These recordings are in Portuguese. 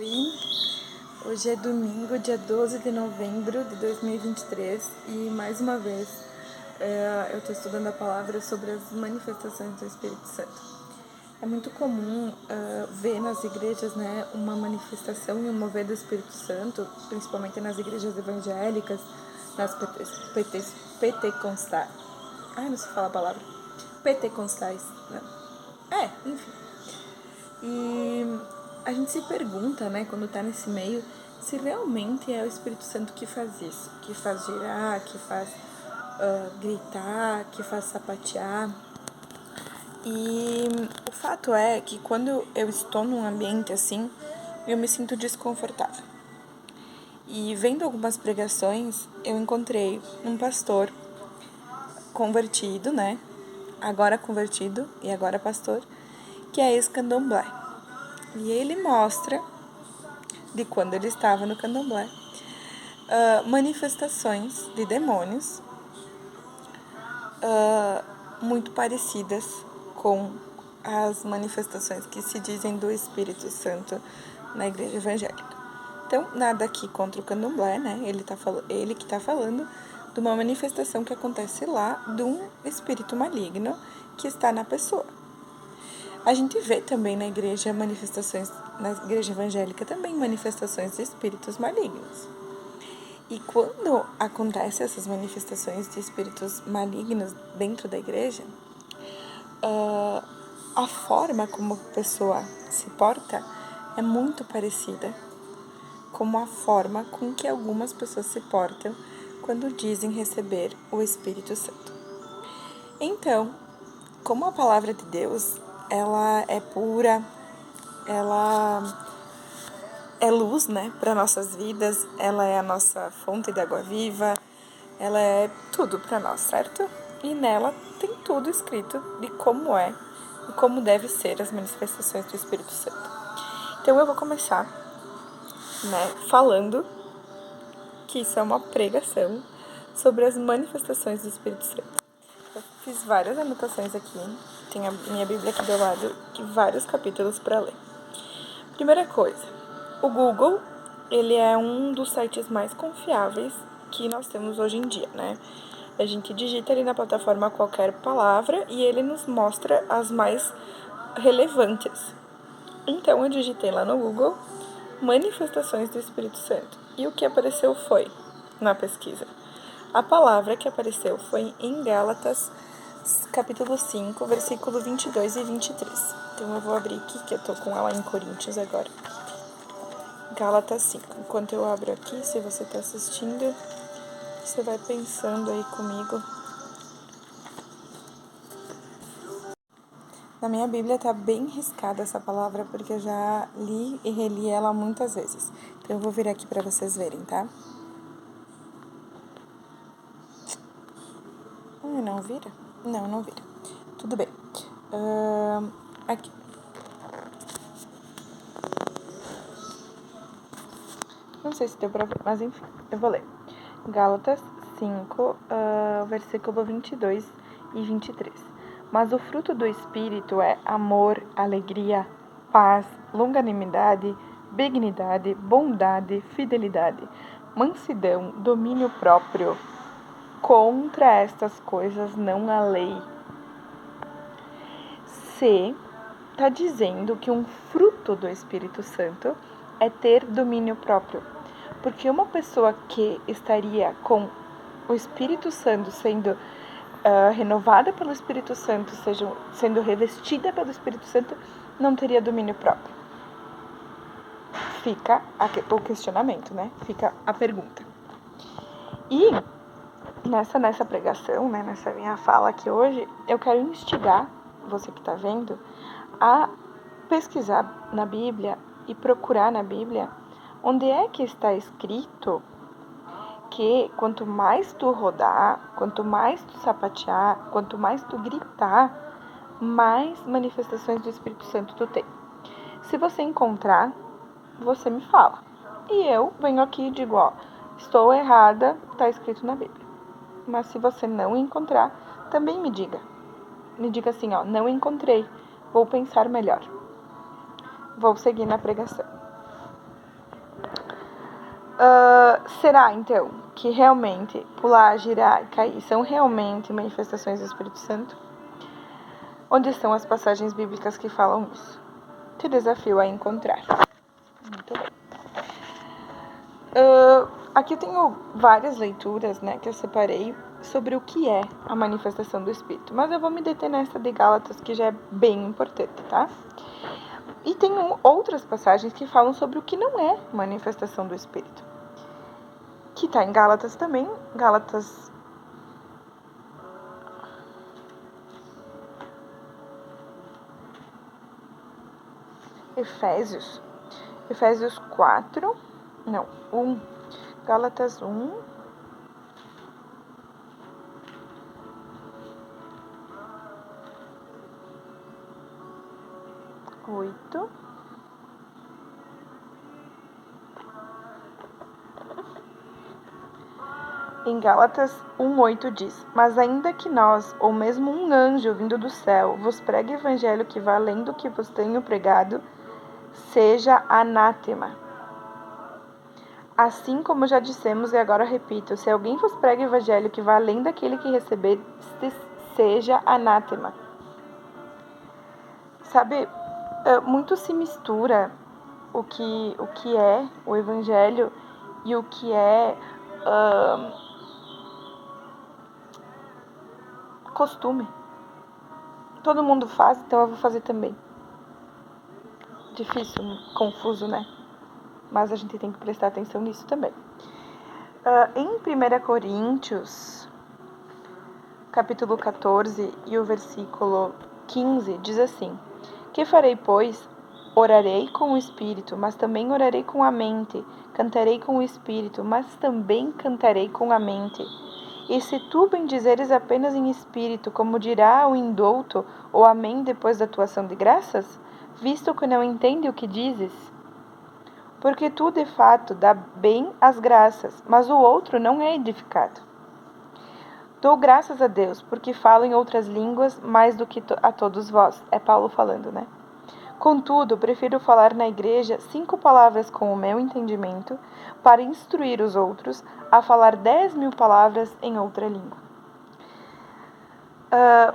Oi, hoje é domingo, dia 12 de novembro de 2023 e mais uma vez eu estou estudando a palavra sobre as manifestações do Espírito Santo. É muito comum ver nas igrejas, né, uma manifestação e um mover do Espírito Santo, principalmente nas igrejas evangélicas, nas pentecostais. Não sei falar a palavra. Pentecostais, né? Enfim. E a gente se pergunta, né, quando tá nesse meio, se realmente é o Espírito Santo que faz isso, que faz girar, que faz gritar, que faz sapatear. E o fato é que quando eu estou num ambiente assim, eu me sinto desconfortável. E vendo algumas pregações, eu encontrei um pastor convertido, né, agora convertido e agora pastor, que é ex-candomblé. E ele mostra, de quando ele estava no candomblé, manifestações de demônios muito parecidas com as manifestações que se dizem do Espírito Santo na igreja evangélica. Então, nada aqui contra o candomblé, né? Ele que está falando de uma manifestação que acontece lá de um espírito maligno que está na pessoa. A gente vê também na igreja evangélica também manifestações de espíritos malignos. E quando acontecem essas manifestações de espíritos malignos dentro da igreja, a forma como a pessoa se porta é muito parecida com a forma com que algumas pessoas se portam quando dizem receber o Espírito Santo. Então, como a palavra de Deus, ela é pura, ela é luz, né, para nossas vidas, ela é a nossa fonte de água viva, ela é tudo para nós, certo? E nela tem tudo escrito de como é e como deve ser as manifestações do Espírito Santo. Então eu vou começar, né, falando que isso é uma pregação sobre as manifestações do Espírito Santo. Eu fiz várias anotações aqui, tem a minha Bíblia aqui do lado, e vários capítulos para ler. Primeira coisa, o Google, ele é um dos sites mais confiáveis que nós temos hoje em dia, né? A gente digita ali na plataforma qualquer palavra e ele nos mostra as mais relevantes. Então, eu digitei lá no Google manifestações do Espírito Santo. E o que apareceu foi, na pesquisa, a palavra que apareceu foi em Gálatas, capítulo 5, versículo 22 e 23. Então, eu vou abrir aqui, que eu tô com ela em Coríntios agora. Gálatas 5. Enquanto eu abro aqui, se você está assistindo, você vai pensando aí comigo. Na minha Bíblia tá bem riscada essa palavra, porque eu já li e reli ela muitas vezes. Então eu vou vir aqui para vocês verem, tá? Não vira? Não vira. Tudo bem. Aqui. Não sei se deu pra ver, mas enfim, eu vou ler. Gálatas 5, versículo 22 e 23. Mas o fruto do Espírito é amor, alegria, paz, longanimidade, benignidade, bondade, fidelidade, mansidão, domínio próprio. Contra estas coisas não há lei. Se está dizendo que um fruto do Espírito Santo é ter domínio próprio. Porque uma pessoa que estaria com o Espírito Santo sendo renovada pelo Espírito Santo, sendo revestida pelo Espírito Santo, não teria domínio próprio. Fica o questionamento, né? Fica a pergunta. E nessa pregação, né, nessa minha fala aqui hoje, eu quero instigar você que está vendo a pesquisar na Bíblia e procurar na Bíblia onde é que está escrito que quanto mais tu rodar, quanto mais tu sapatear, quanto mais tu gritar, mais manifestações do Espírito Santo tu tem. Se você encontrar, você me fala. E eu venho aqui e digo, estou errada, está escrito na Bíblia. Mas se você não encontrar, também me diga. Me diga assim, não encontrei, vou pensar melhor. Vou seguir na pregação. Será, então, que realmente pular, girar e cair são realmente manifestações do Espírito Santo? Onde estão as passagens bíblicas que falam isso? Te desafio a encontrar. Muito bem. Aqui eu tenho várias leituras, né, que eu separei sobre o que é a manifestação do Espírito. Mas eu vou me deter nessa de Gálatas, que já é bem importante, tá? E tem outras passagens que falam sobre o que não é manifestação do Espírito. Que está em Gálatas também. Gálatas... Efésios 4... Não, 1. Gálatas 1... 8... Em Gálatas 1:8 diz: Mas ainda que nós, ou mesmo um anjo vindo do céu, vos pregue evangelho que vá além do que vos tenho pregado, seja anátema. Assim como já dissemos e agora repito, se alguém vos prega evangelho que vá além daquele que recebeste, seja anátema. Sabe, muito se mistura o que é o evangelho e o que é costume. Todo mundo faz, então eu vou fazer também. Difícil, confuso, né? Mas a gente tem que prestar atenção nisso também. Em 1 Coríntios, capítulo 14 e o versículo 15, diz assim: Que farei, pois? Orarei com o Espírito, mas também orarei com a mente. Cantarei com o Espírito, mas também cantarei com a mente. E se tu bendizeres apenas em espírito, como dirá o indouto, ou amém depois da tua ação de graças? Visto que não entende o que dizes? Porque tu, de fato, dá bem as graças, mas o outro não é edificado. Dou graças a Deus, porque falo em outras línguas mais do que a todos vós. É Paulo falando, né? Contudo, prefiro falar na igreja 5 palavras com o meu entendimento, para instruir os outros, a falar 10.000 palavras em outra língua.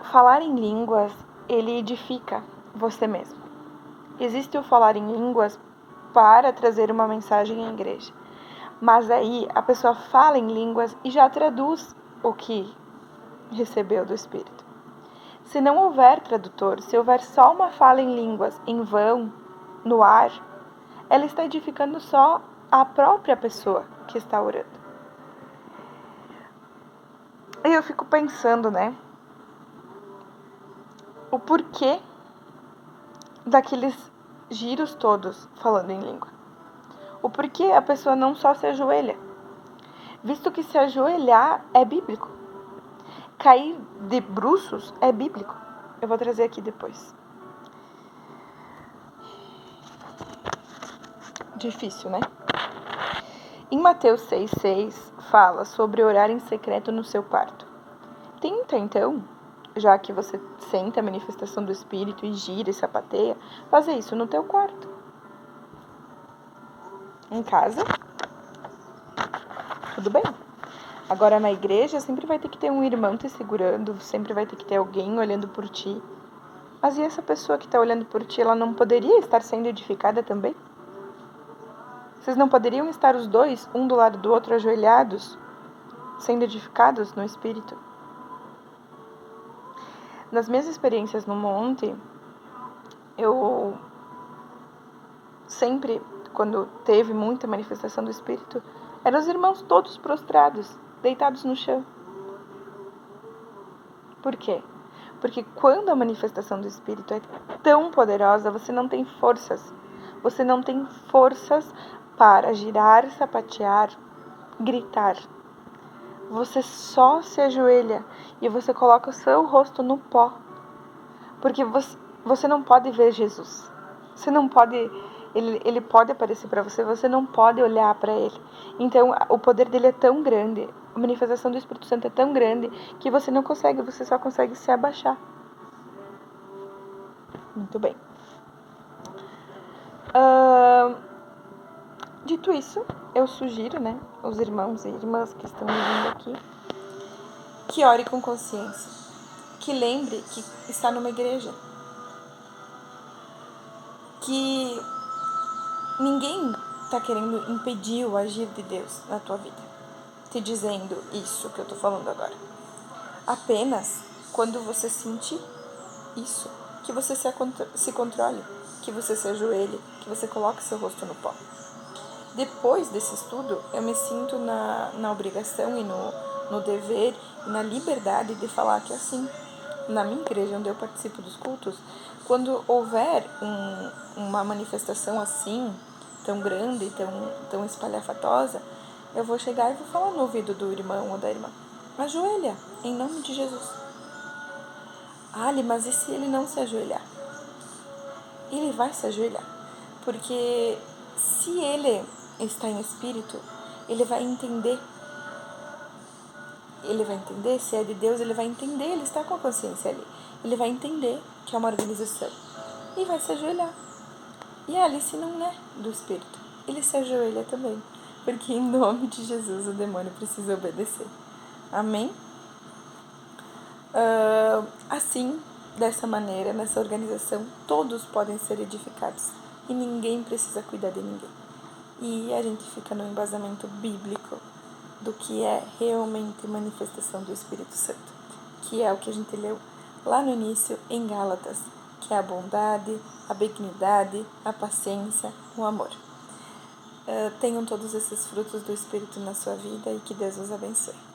Falar em línguas, ele edifica você mesmo. Existe o falar em línguas para trazer uma mensagem à igreja. Mas aí a pessoa fala em línguas e já traduz o que recebeu do Espírito. Se não houver tradutor, se houver só uma fala em línguas em vão, no ar, ela está edificando só a própria pessoa que está orando. E eu fico pensando, né? O porquê daqueles giros todos falando em língua. O porquê a pessoa não só se ajoelha. Visto que se ajoelhar é bíblico. Cair de bruços é bíblico. Eu vou trazer aqui depois. Difícil, né? Em Mateus 6,6 fala sobre orar em secreto no seu quarto. Tenta, então, já que você sente a manifestação do Espírito e gira e sapateia, fazer isso no teu quarto. Em casa, tudo bem. Agora, na igreja, sempre vai ter que ter um irmão te segurando, sempre vai ter que ter alguém olhando por ti. Mas e essa pessoa que está olhando por ti, ela não poderia estar sendo edificada também? Vocês não poderiam estar os dois, um do lado do outro, ajoelhados, sendo edificados no Espírito? Nas minhas experiências no monte, eu sempre, quando teve muita manifestação do Espírito, eram os irmãos todos prostrados, deitados no chão. Por quê? Porque quando a manifestação do Espírito é tão poderosa, você não tem forças. Você não tem forças para girar, sapatear, gritar. Você só se ajoelha e você coloca o seu rosto no pó. Porque você não pode ver Jesus. Você não pode... Ele pode aparecer para você, você não pode olhar para ele. Então, o poder dele é tão grande, a manifestação do Espírito Santo é tão grande, que você não consegue, você só consegue se abaixar. Muito bem. Dito isso, eu sugiro, os irmãos e irmãs que estão ouvindo aqui, que ore com consciência, que lembre que está numa igreja, que ninguém está querendo impedir o agir de Deus na tua vida, te dizendo isso que eu estou falando agora. Apenas quando você sentir isso, que você se controle, que você se ajoelhe, que você coloque seu rosto no pó. Depois desse estudo, eu me sinto na obrigação e no dever e na liberdade de falar que assim, na minha igreja, onde eu participo dos cultos, quando houver uma manifestação assim, tão grande, tão espalhafatosa, eu vou chegar e vou falar no ouvido do irmão ou da irmã: ajoelha, em nome de Jesus. Ali, mas e se ele não se ajoelhar? Ele vai se ajoelhar, porque se ele está em espírito, ele vai entender. Ele vai entender, se é de Deus, ele vai entender, ele está com a consciência ali. Ele vai entender que é uma organização e vai se ajoelhar. E a Alice não é do espírito, ele se ajoelha também, porque em nome de Jesus o demônio precisa obedecer. Amém? Assim, dessa maneira, nessa organização, todos podem ser edificados e ninguém precisa cuidar de ninguém. E a gente fica no embasamento bíblico do que é realmente manifestação do Espírito Santo, que é o que a gente leu lá no início em Gálatas, que é a bondade, a benignidade, a paciência, o amor. Tenham todos esses frutos do Espírito na sua vida e que Deus os abençoe.